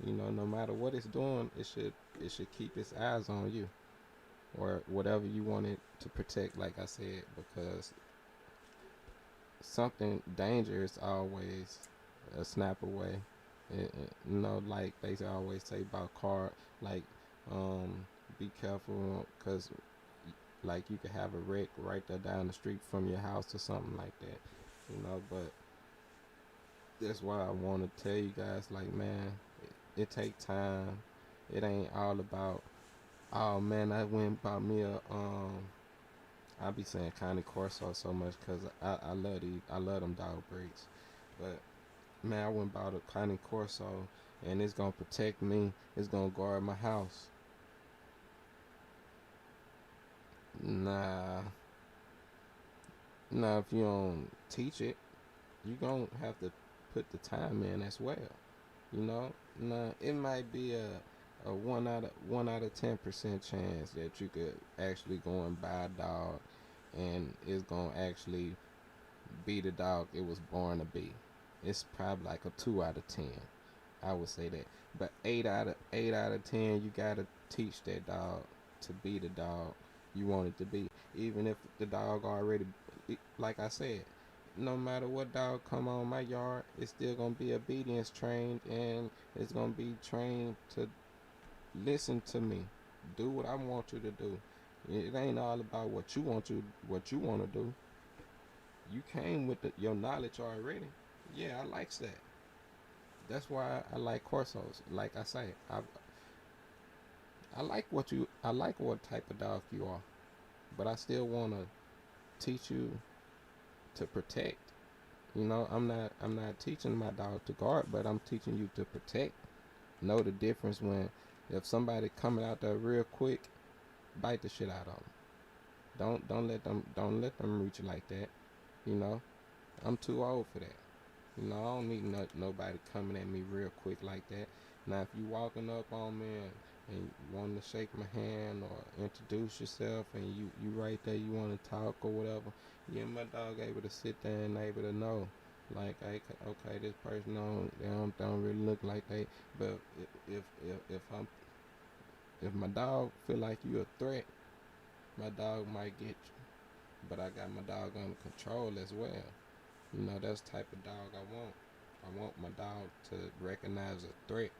No matter what it's doing, it should keep its eyes on you or whatever you want it to protect. Like I said, because something dangerous always a snap away. Like they always say about like be careful, because like you could have a wreck right there down the street from your house or something like that. But that's why I want to tell you guys, like, man, it take time. It ain't all about, oh man, I went and bought me a I be saying Connie Corso so much because I love them dog breeds. But man, I went and bought a Connie Corso and it's gonna protect me. It's gonna guard my house. Nah, nah. If you don't teach it, you gonna have to put the time in as well. You know, nah. It might be a one out of 10% chance that you could actually go and buy a dog, and it's gonna actually be the dog it was born to be. It's probably like a 2 out of 10. I would say that. But eight out of 10, you gotta teach that dog to be the dog you want it to be. Even if the dog already, like I said, no matter what dog come on my yard, it's still gonna be obedience trained, and it's gonna be trained to listen to me, do what I want you to do. It ain't all about what you want to do. You came with your knowledge already. Yeah, I like that. That's why I like Corsos. Like I say, I like what type of dog you are, but I still wanna teach you to protect. I'm not teaching my dog to guard, but I'm teaching you to protect. Know the difference when if somebody coming out there real quick, bite the shit out of them. Don't let them reach you like that. You know, I'm too old for that. I don't need nobody coming at me real quick like that. Now, if you walking up on me and you wanting to shake my hand or introduce yourself, and you right there, you want to talk or whatever, yeah, my dog able to sit there and able to know, like, okay, this person don't really look like they. But if my dog feel like you a threat, my dog might get you. But I got my dog under control as well. That's the type of dog I want. I want my dog to recognize a threat,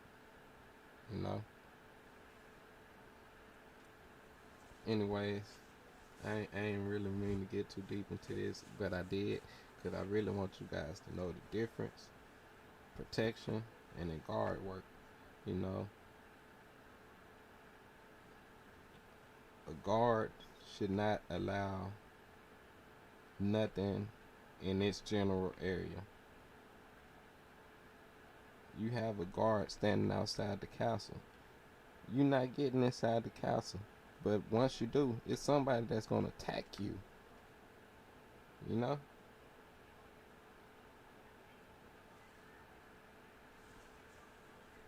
you know. Anyways, I ain't really mean to get too deep into this, but I did, because I really want you guys to know the difference. Protection and then guard work. You know, a guard should not allow nothing in its general area. You have a guard standing outside the castle. You're not getting inside the castle. But once you do, it's somebody that's going to attack you. You know?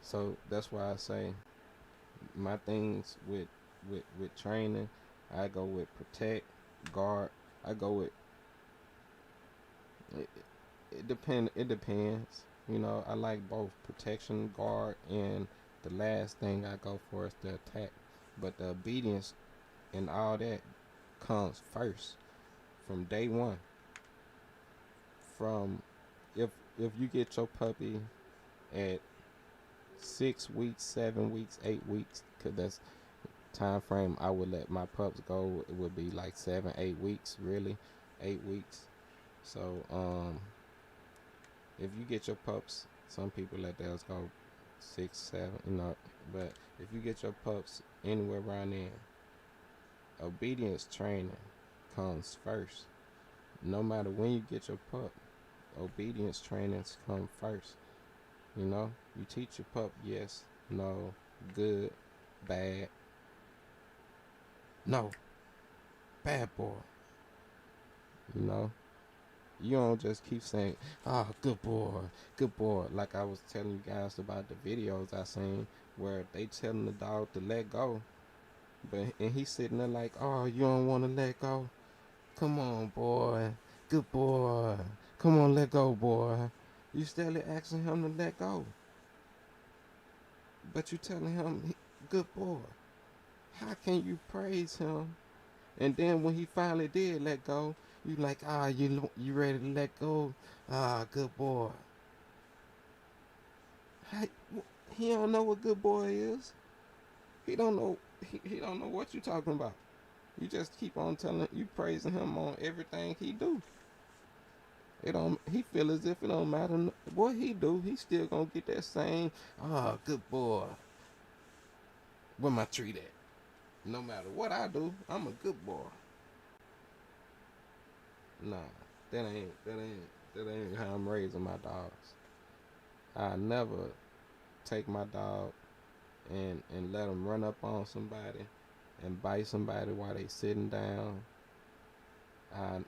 So that's why I say my things with training, I go with protect, guard. I go with it, it depends. I like both protection, guard, and the last thing I go for is the attack. But the obedience and all that comes first from day one. From if you get your puppy at 6 weeks, 7 weeks, 8 weeks, because that's time frame I would let my pups go. It would be like 7, 8 weeks, really, 8 weeks. So if you get your pups, some people let theirs go 6, 7, but if you get your pups anywhere around there, obedience training comes first. No matter when you get your pup, obedience trainings come first. You teach your pup yes, no, good, bad, no, bad boy. You know, you don't just keep saying, good boy, good boy. Like I was telling you guys about the videos I seen where they telling the dog to let go, and he's sitting there like, oh, you don't want to let go? Come on, boy, good boy. Come on, let go, boy. You still asking him to let go, but you telling him, good boy. How can you praise him? And then when he finally did let go, you like, you ready to let go? Good boy. How, he don't know what good boy is. He don't know. He don't know what you talking about. You just keep on telling, you praising him on everything he do. It don't. He feel as if it don't matter what he do. He still gonna get that same, good boy. Where my treat at? No matter what I do, I'm a good boy. Nah, that ain't how I'm raising my dogs. I never take my dog and let them run up on somebody and bite somebody while they sitting down. I,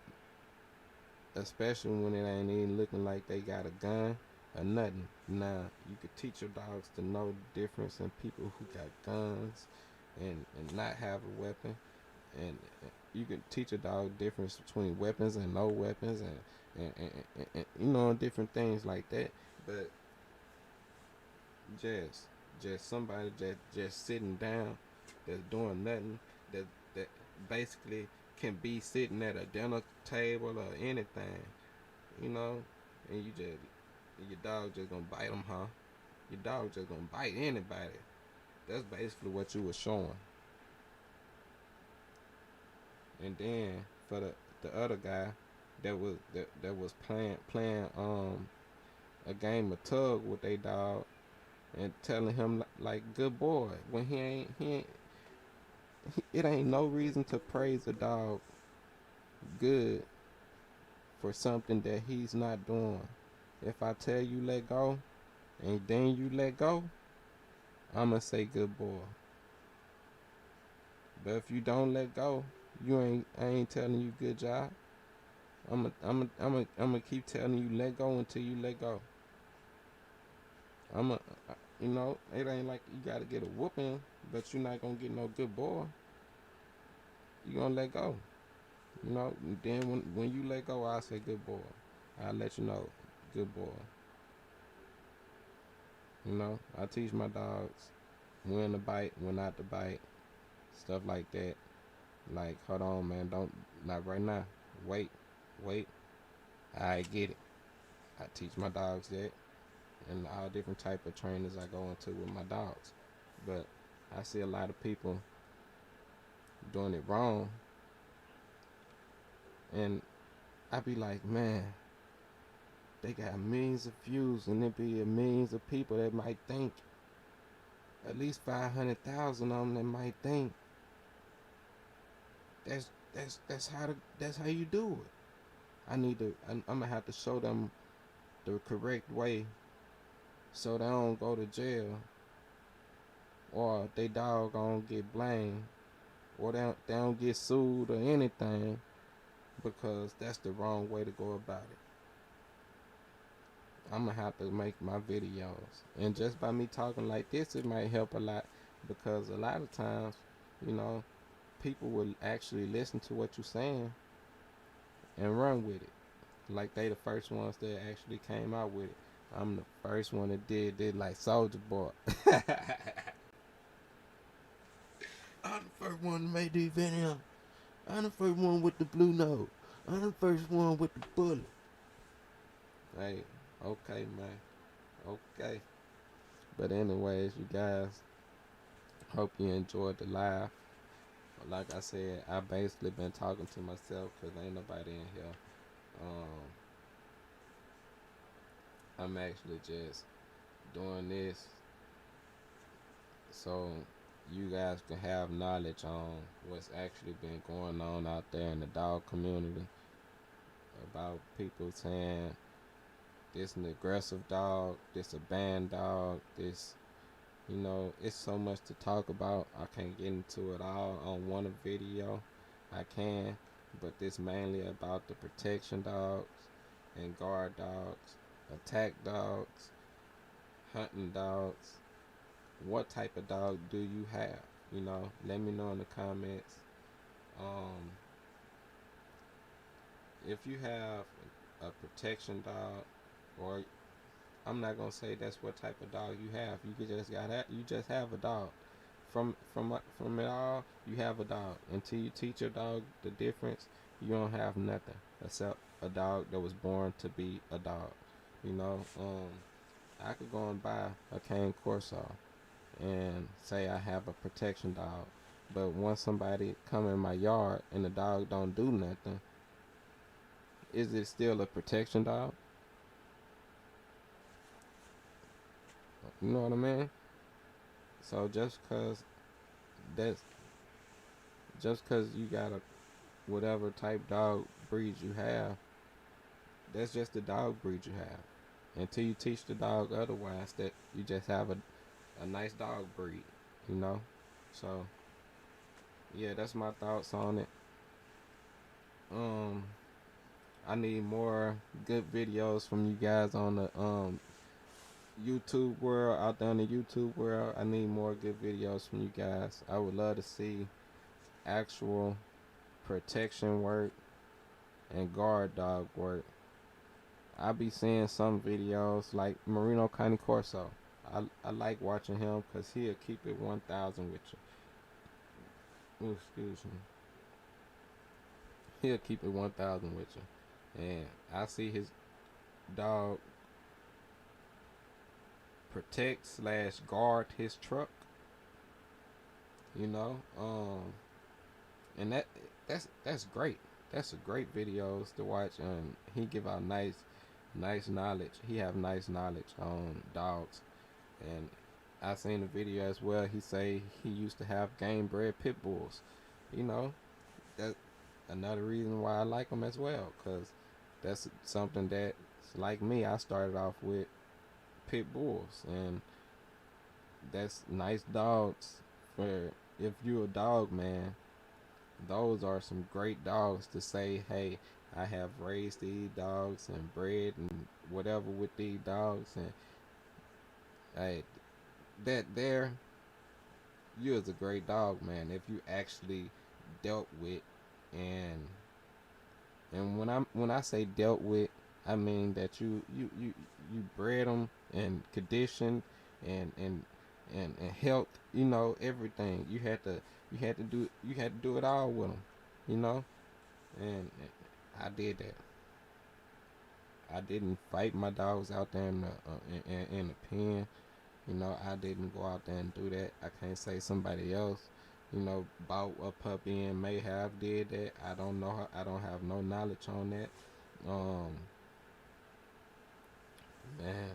Especially when it ain't even looking like they got a gun or nothing. Now, you could teach your dogs to know the difference in people who got guns and not have a weapon. And you can teach a dog the difference between weapons and no weapons and different things like that. But just somebody just sitting down that's doing nothing, that basically can be sitting at a dinner table or anything, you know, and your dog just gonna bite them, huh? Your dog just gonna bite anybody. That's basically what you were showing. And then for the other guy that was playing a game of tug with their dog and telling him like good boy when it ain't no reason to praise a dog good for something that he's not doing. If I tell you let go and then you let go, I'ma say good boy. But if you don't let go, I ain't telling you good job. I'm keep telling you let go until you let go. It ain't like you gotta get a whooping, but you're not gonna get no good boy. You gonna let go. Then when you let go, I say good boy. I'll let you know, good boy. I teach my dogs when to bite, when not to bite, stuff like that. Like, hold on, man, don't, not right now. Wait. I get it. I teach my dogs that, and all different type of trainers I go into with my dogs. But I see a lot of people doing it wrong, and I be like, man, they got millions of views, and it be millions of people that might think, at least 500,000 of them that might think that's how you do it. I'm gonna have to show them the correct way so they don't go to jail, or they dog don't get blamed, or they don't get sued or anything, because that's the wrong way to go about it. I'm gonna have to make my videos, and just by me talking like this, it might help a lot, because a lot of times, people will actually listen to what you're saying and run with it. Like they the first ones that actually came out with it. I'm the first one that did like Soldier Boy. I'm the first one to make the video. I'm the first one with the blue nose. I'm the first one with the bullet. Hey, okay, man. Okay. But anyways, you guys, hope you enjoyed the live. Like I said, I basically been talking to myself because ain't nobody in here. I'm actually just doing this so you guys can have knowledge on what's actually been going on out there in the dog community, about people saying this an aggressive dog, this a banned dog, this, it's so much to talk about. I can't get into it all on one video. I can, but this mainly about the protection dogs and guard dogs, attack dogs, hunting dogs. What type of dog do you have? Let me know in the comments. If you have a protection dog, or I'm not gonna say that's what type of dog you have. You just have a dog. From it all, you have a dog. Until you teach your dog the difference, you don't have nothing except a dog that was born to be a dog. I could go and buy a cane corso and say I have a protection dog, but once somebody come in my yard and the dog don't do nothing, is it still a protection dog? You know what I mean? So just cause you got a whatever type dog breed you have, that's just the dog breed you have. until you teach the dog otherwise, that you just have a nice dog breed, you know. So yeah, that's my thoughts on it. um I need more good videos from you guys on the YouTube world, out there in the YouTube world. I need more good videos from you guys. I would love to see actual protection work and guard dog work. I be seeing some videos like Marino County Corso. I like watching him because he'll keep it 1,000 with you. Ooh, excuse me. He'll keep it 1,000 with you. And I see his dog protect slash guard his truck. You know, and that's great. That's a great videos to watch, and he give out nice knowledge. He have nice knowledge on dogs, and I seen the video as well. He say he used to have game bred pit bulls. You know, that another reason why I like him as well, cause that's something that's like me. I started off with pit bulls, and that's nice dogs for if you a dog man. Those are some great dogs to say, hey, I have raised these dogs and bred and whatever with these dogs, and hey, that there, you is a great dog man if you actually dealt with, and when I say dealt with, I mean that you bred them and conditioned and and health, you know, everything. You had to do it all with them, you know. And I did that. I didn't fight my dogs out there in the pen. You know, I didn't go out there and do that. I can't say somebody else, you know, bought a puppy and may have did that. I don't know. I don't have no knowledge on that. Um, man,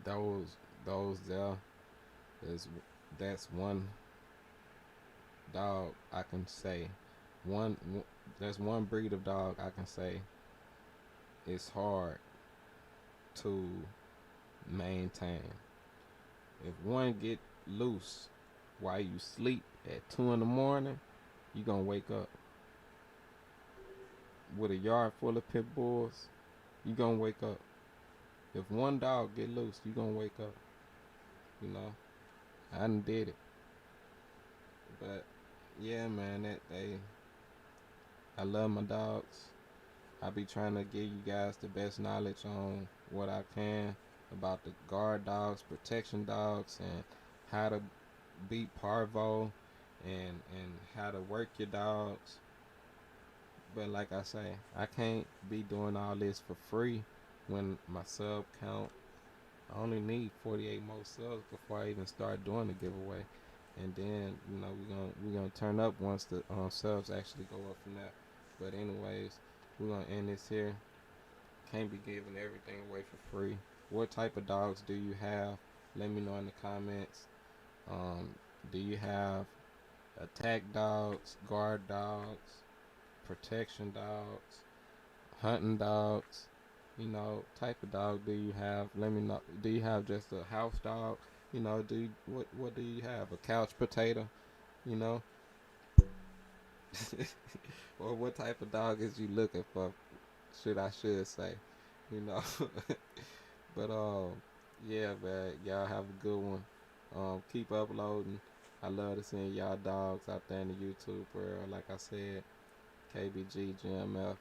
those there is that's one dog I can say. One There's one breed of dog I can say it's hard to maintain. If one get loose while you sleep at 2 in the morning, you gonna wake up. With a yard full of pit bulls, you gonna wake up. If one dog get loose, you gonna wake up. You know, I done did it. But yeah, man, I love my dogs. I be trying to give you guys the best knowledge on what I can about the guard dogs, protection dogs, and how to beat parvo, and how to work your dogs. But like I say, I can't be doing all this for free when my sub count. I only need 48 more subs before I even start doing the giveaway, and then we're gonna turn up once the subs actually go up from that. But anyways, we're gonna end this here. Can't be giving everything away for free. What type of dogs do you have? Let me know in the comments. Um, do you have attack dogs, guard dogs, protection dogs, hunting dogs? You know, type of dog do you have? Let me know. Do you have just a house dog? You know, what do you have? A couch potato? You know, or what type of dog is you looking for? Should say, you know. But yeah, man, y'all have a good one. Keep uploading. I love to see y'all dogs out there in the YouTube world. Like I said, KBG GMF.